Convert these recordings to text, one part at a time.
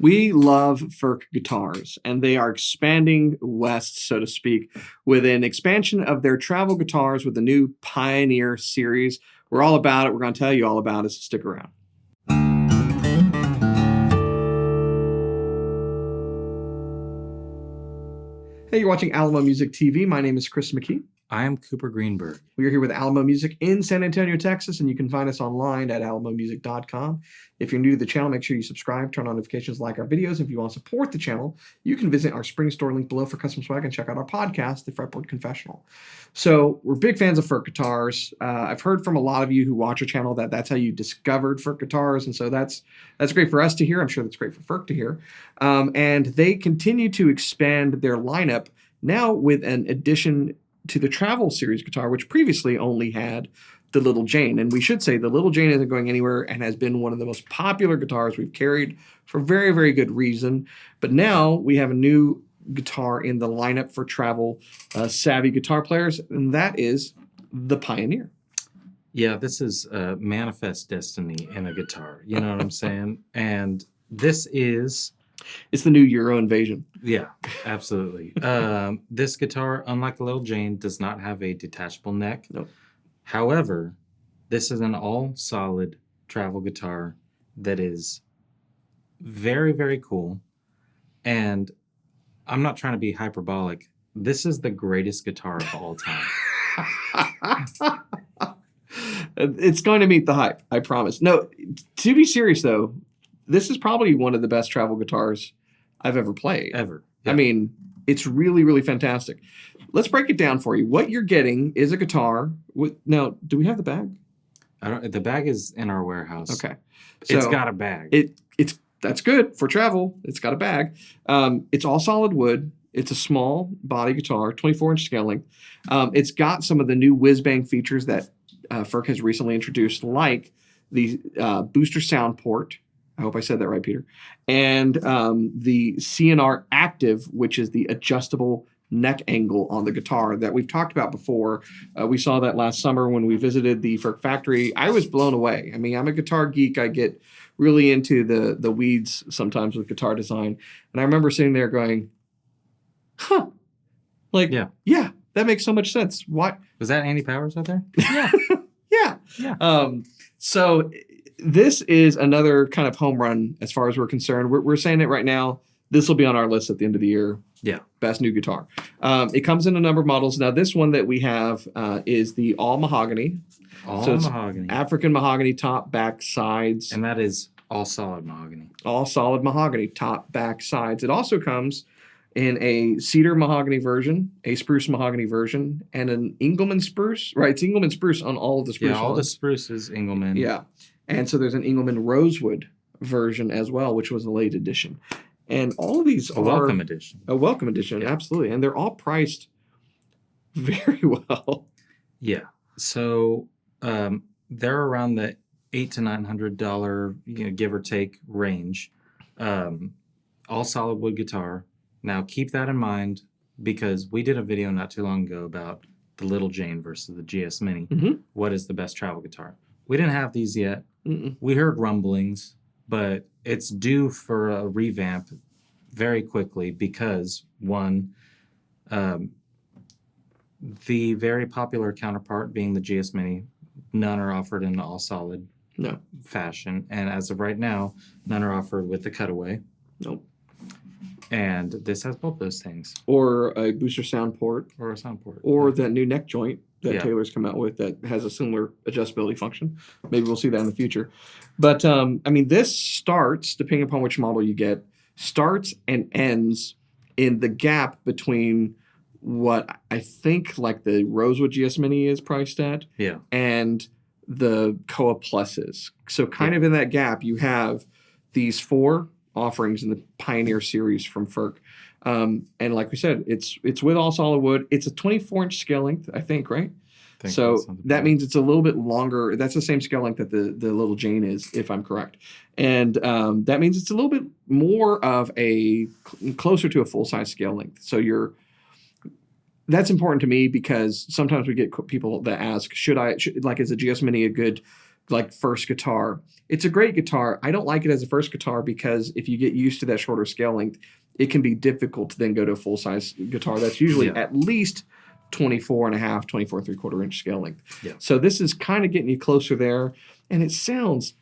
We love Furch guitars, and they are expanding west, so to speak, with an expansion of their travel guitars with the new Pioneer series. We're all about it. We're going to tell you all about it, so stick around. Hey, you're watching Alamo Music TV. My name is Chris McKee. I am Cooper Greenberg. We are here with Alamo Music in San Antonio, Texas, and you can find us online at alamomusic.com. If you're new to the channel, make sure you subscribe, turn on notifications, like our videos. If you want to support the channel, you can visit our spring store link below for custom swag and check out our podcast, the Fretboard Confessional. So we're big fans of Furch guitars. I've heard from a lot of you who watch our channel that that's how you discovered Furch guitars, and so that's great for us to hear. I'm sure that's great for Furch to hear. And they continue to expand their lineup now with an addition to the Travel Series guitar, which previously only had the Little Jane. And we should say the Little Jane isn't going anywhere and has been one of the most popular guitars we've carried for very, very good reason. But now we have a new guitar in the lineup for travel savvy guitar players, and that is the Pioneer. Yeah, this is manifest destiny in a guitar. You know what I'm saying? And this is... It's the new Euro invasion. Yeah, absolutely. This guitar, unlike the Little Jane, does not have a detachable neck. Nope. However, this is an all-solid travel guitar that is very, very cool. And I'm not trying to be hyperbolic. This is the greatest guitar of all time. It's going to meet the hype, I promise. No, to be serious, though, this is probably one of the best travel guitars I've ever played. Ever. Yeah. I mean, it's really, really fantastic. Let's break it down for you. What you're getting is a guitar with... Now, do we have the bag? The bag is in our warehouse. Okay. So it's got a bag. That's good for travel. It's got a bag. It's all solid wood. It's a small body guitar, 24-inch scale length. It's got some of the new whiz-bang features that Furch has recently introduced, like the booster sound port. I hope I said that right, Peter. And the CNR Active, which is the adjustable neck angle on the guitar that we've talked about before. We saw that last summer when we visited the Furch factory. I was blown away. I mean, I'm a guitar geek. I get really into the weeds sometimes with guitar design. And I remember sitting there going, huh, like, yeah, that makes so much sense. Why? Was that Andy Powers out there? Yeah. Yeah. So this is another kind of home run as far as we're concerned. We're saying it right now. This will be on our list at the end of the year. Yeah. Best new guitar. It comes in a number of models. Now, this one that we have is the all-mahogany. All-mahogany. African mahogany, top, back, sides. And that is all-solid mahogany. All-solid mahogany, top, back, sides. It also comes in a cedar mahogany version, a spruce mahogany version, and an Engelmann spruce. Right, it's Engelmann spruce on all of the spruce. Yeah, all the spruce is Engelmann. Yeah. And so there's an Engelmann rosewood version as well, which was a late edition. And all of these are... welcome edition. A welcome edition, yeah. Absolutely. And they're all priced very well. Yeah. So they're around the $800 to $900, give or take range. All solid wood guitar. Now, keep that in mind because we did a video not too long ago about the Little Jane versus the GS Mini. Mm-hmm. What is the best travel guitar? We didn't have these yet. Mm-mm. We heard rumblings, but it's due for a revamp very quickly because, one, the very popular counterpart being the GS Mini, none are offered in all-solid fashion. And as of right now, none are offered with the cutaway. Nope. And this has both those things. Or a booster sound port. Or a sound port. Or that new neck joint that Taylor's come out with that has a similar adjustability function. Maybe we'll see that in the future. But, I mean, this starts, depending upon which model you get, starts and ends in the gap between what I think like the Rosewood GS Mini is priced at and the Koa Pluses. So kind of in that gap, you have these four offerings in the Pioneer series from Furch. And like we said, it's with all solid wood. It's a 24-inch scale length, I think, right? So that means it's a little bit longer. That's the same scale length that the Little Jane is, if I'm correct. And that means it's a little bit more of closer to a full-size scale length. So that's important to me because sometimes we get people that ask, is a GS Mini a good like first guitar. It's a great guitar. I don't like it as a first guitar because if you get used to that shorter scale length, it can be difficult to then go to a full size guitar that's usually at least 24 and a half, 24 3/4 inch scale length. Yeah. So this is kind of getting you closer there, and it sounds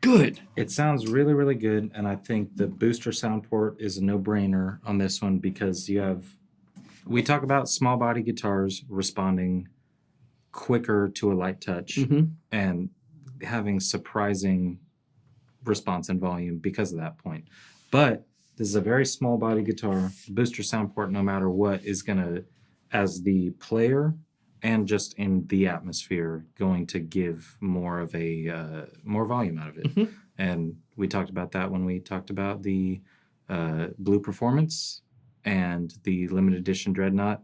good. It sounds really, really good, and I think the booster sound port is a no-brainer on this one because we talk about small body guitars responding quicker to a light touch and having surprising response and volume because of that point. But this is a very small body guitar. Booster sound port, no matter what, is going to, as the player and just in the atmosphere, going to give more of a more volume out of it. And we talked about that when we talked about the Blue Performance and the limited edition Dreadnought.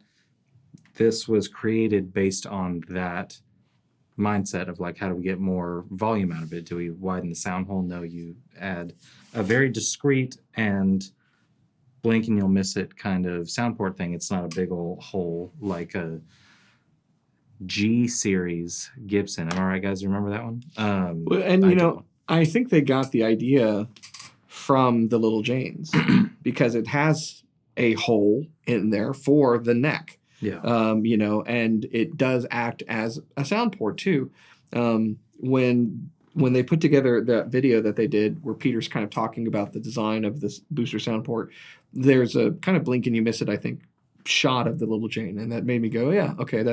This was created based on that mindset of like, how do we get more volume out of it? Do we widen the sound hole? No, you add a very discreet and blink and you'll miss it kind of sound port thing. It's not a big old hole like a G series Gibson. Am I right, guys? Remember that one? I think they got the idea from the Little Janes because it has a hole in there for the neck. Yeah. And it does act as a sound port too. When they put together that video that they did where Peter's kind of talking about the design of this booster sound port, there's a kind of blink and you miss it, I think, shot of the Little Jane, and that made me go, yeah, okay,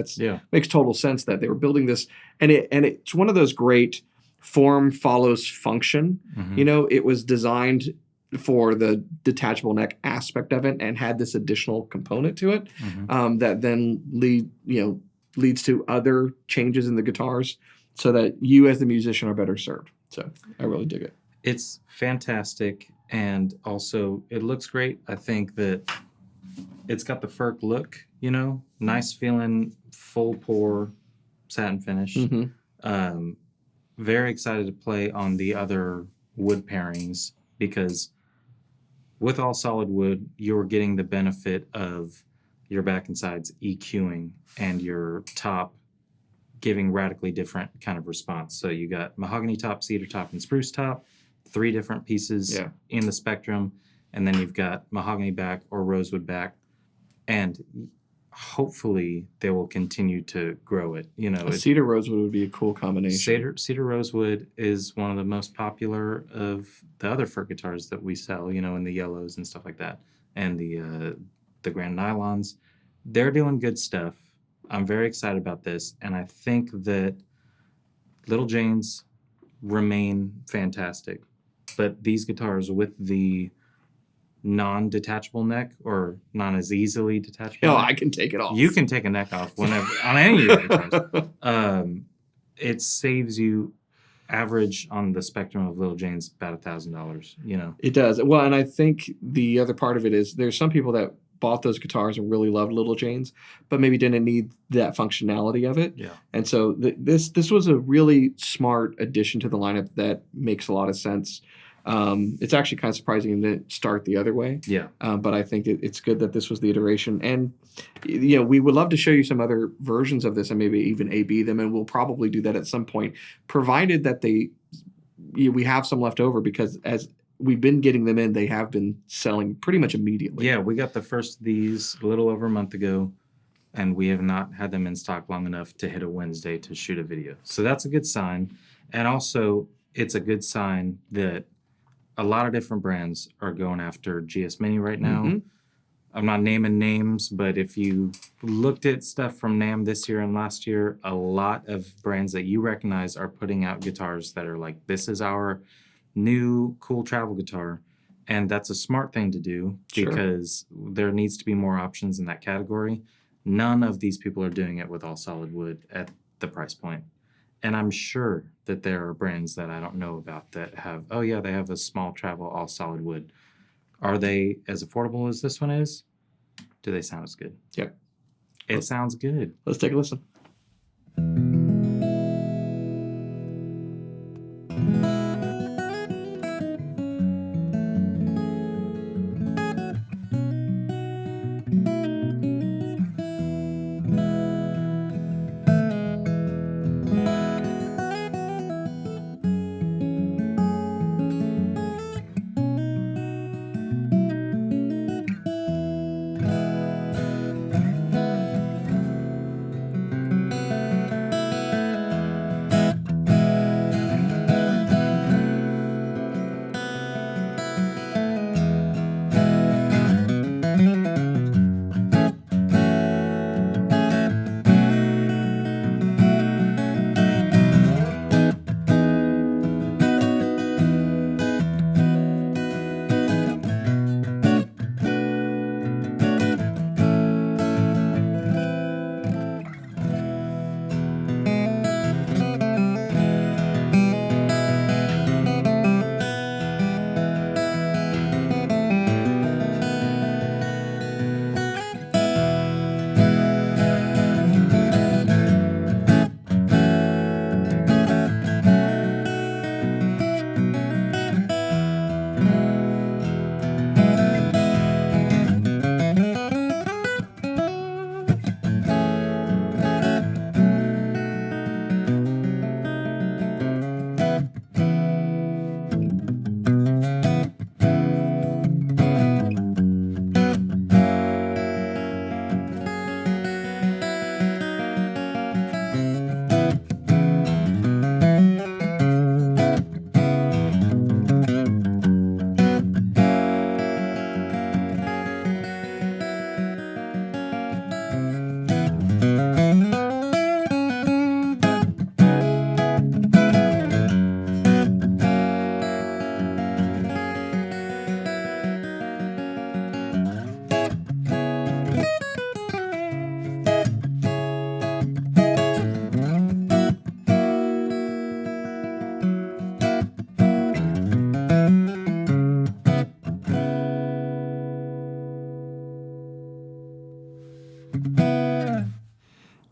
makes total sense that they were building this, and it's one of those great form follows function. It was designed for the detachable neck aspect of it and had this additional component to it that then leads to other changes in the guitars so that you as the musician are better served. So I really dig it. It's fantastic, and also it looks great. I think that it's got the Furch look, nice feeling, full pour satin finish. Very excited to play on the other wood pairings because with all solid wood, you're getting the benefit of your back and sides EQing and your top giving radically different kind of response. So you got mahogany top, cedar top, and spruce top, 3 different pieces in the spectrum. And then you've got mahogany back or rosewood back. And hopefully they will continue to grow it. Cedar rosewood would be a cool combination. Cedar rosewood is one of the most popular of the other Furch guitars that we sell, in the yellows and stuff like that, and the grand nylons. They're doing good stuff. I'm very excited about this, and I think that Little Janes remain fantastic, but these guitars with the non-detachable neck or not as easily detachable. I can take it off. You can take a neck off whenever on any of your guitars. It saves you average on the spectrum of Little Janes about $1,000. It does. Well, and I think the other part of it is there's some people that bought those guitars and really loved Little Janes, but maybe didn't need that functionality of it. Yeah. And so this was a really smart addition to the lineup that makes a lot of sense. It's actually kind of surprising to start the other way. Yeah. But I think it's good that this was the iteration. And, we would love to show you some other versions of this and maybe even A/B them. And we'll probably do that at some point, provided that we have some left over, because as we've been getting them in, they have been selling pretty much immediately. Yeah, we got the first of these a little over a month ago, and we have not had them in stock long enough to hit a Wednesday to shoot a video. So that's a good sign. And also, it's a good sign that a lot of different brands are going after GS Mini right now. I'm not naming names, but if you looked at stuff from NAMM this year and last year, a lot of brands that you recognize are putting out guitars that are like, this is our new cool travel guitar. And that's a smart thing to do because there needs to be more options in that category. None of these people are doing it with all solid wood at the price point. And I'm sure that there are brands that I don't know about that have, they have a small travel all solid wood. Are they as affordable as this one is? Do they sound as good? Yep. It sounds good. Let's take a listen.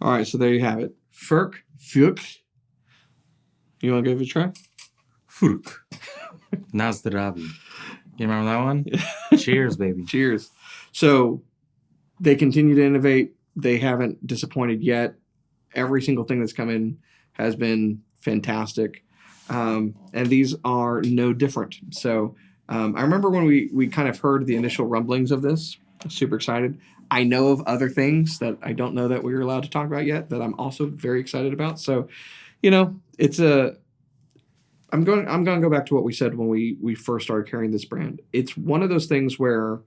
All right, so there you have it. Furch. You want to give it a try? Furch. Nazdravi. You remember that one? Cheers, baby. Cheers. So they continue to innovate. They haven't disappointed yet. Every single thing that's come in has been fantastic. And these are no different. So I remember when we kind of heard the initial rumblings of this. I was super excited. I know of other things that I don't know that we were allowed to talk about yet that I'm also very excited about. So, it's I'm going to go back to what we said when we first started carrying this brand. It's one of those things where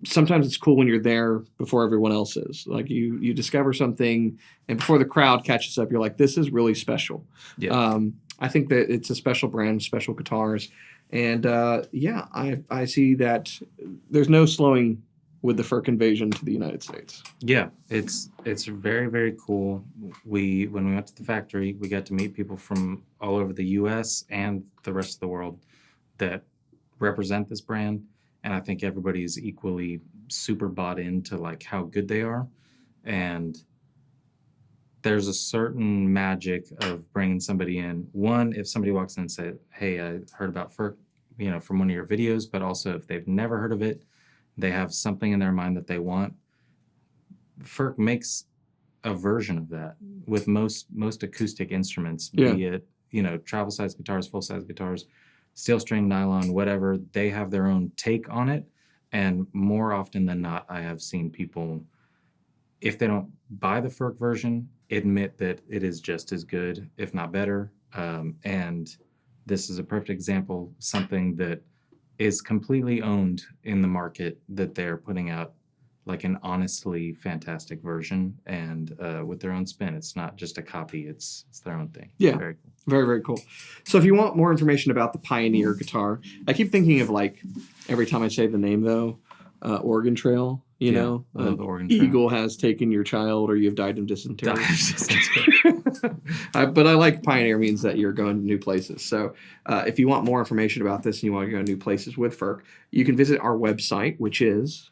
sometimes it's cool when you're there before everyone else is. Like you discover something, and before the crowd catches up, you're like, this is really special. Yeah. I think that it's a special brand, special guitars. And I see that there's no slowing with the Furch invasion to the United States. Yeah, it's very, very cool. When we went to the factory, we got to meet people from all over the U.S. and the rest of the world that represent this brand, and I think everybody is equally super bought into like how good they are, and there's a certain magic of bringing somebody in. One, if somebody walks in and says, "Hey, I heard about Furch, from one of your videos," but also if they've never heard of it, they have something in their mind that they want. Furch makes a version of that with most acoustic instruments, be it, travel size guitars, full size guitars, steel string, nylon, whatever. They have their own take on it. And more often than not, I have seen people, if they don't buy the Furch version, admit that it is just as good, if not better. And this is a perfect example, something that is completely owned in the market, that they're putting out like an honestly fantastic version, and with their own spin. It's not just a copy, it's their own thing. Yeah. Very cool. Very, very cool. So if you want more information about the Pioneer guitar, I keep thinking of, like, every time I say the name though, Oregon Trail, I love the Oregon Trail. Eagle has taken your child, or you've died of dysentery. But I like Pioneer means that you're going to new places. So if you want more information about this and you want to go to new places with Furch, you can visit our website, which is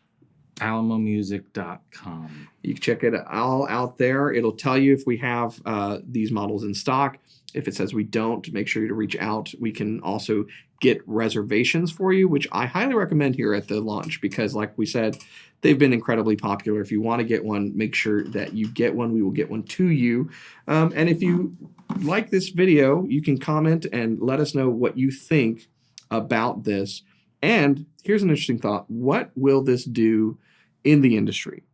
alamomusic.com. You can check it all out there. It'll tell you if we have these models in stock. If it says we don't, make sure to reach out. We can also get reservations for you, which I highly recommend here at the launch, because like we said, they've been incredibly popular. If you want to get one, make sure that you get one. We will get one to you. And if you like this video, you can comment and let us know what you think about this. And here's an interesting thought. What will this do in the industry?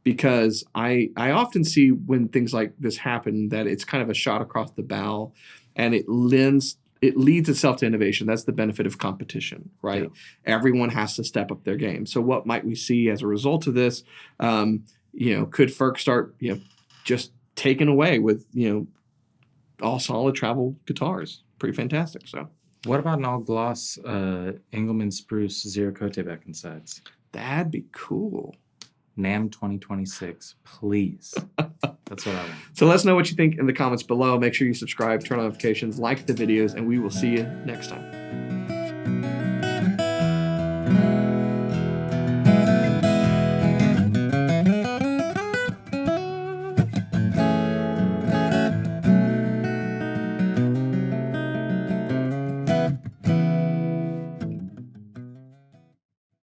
Because I often see when things like this happen that it's kind of a shot across the bow, and it leads itself to innovation. That's the benefit of competition, right? Yeah. Everyone has to step up their game. So what might we see as a result of this? Could Furch start, just taken away with, all solid travel guitars? Pretty fantastic. So what about an all gloss Engelmann spruce zero cote back and sides? That'd be cool. NAMM 2026, please. That's what I want. So let us know what you think in the comments below. Make sure you subscribe, turn on notifications, like the videos, and we will see you next time.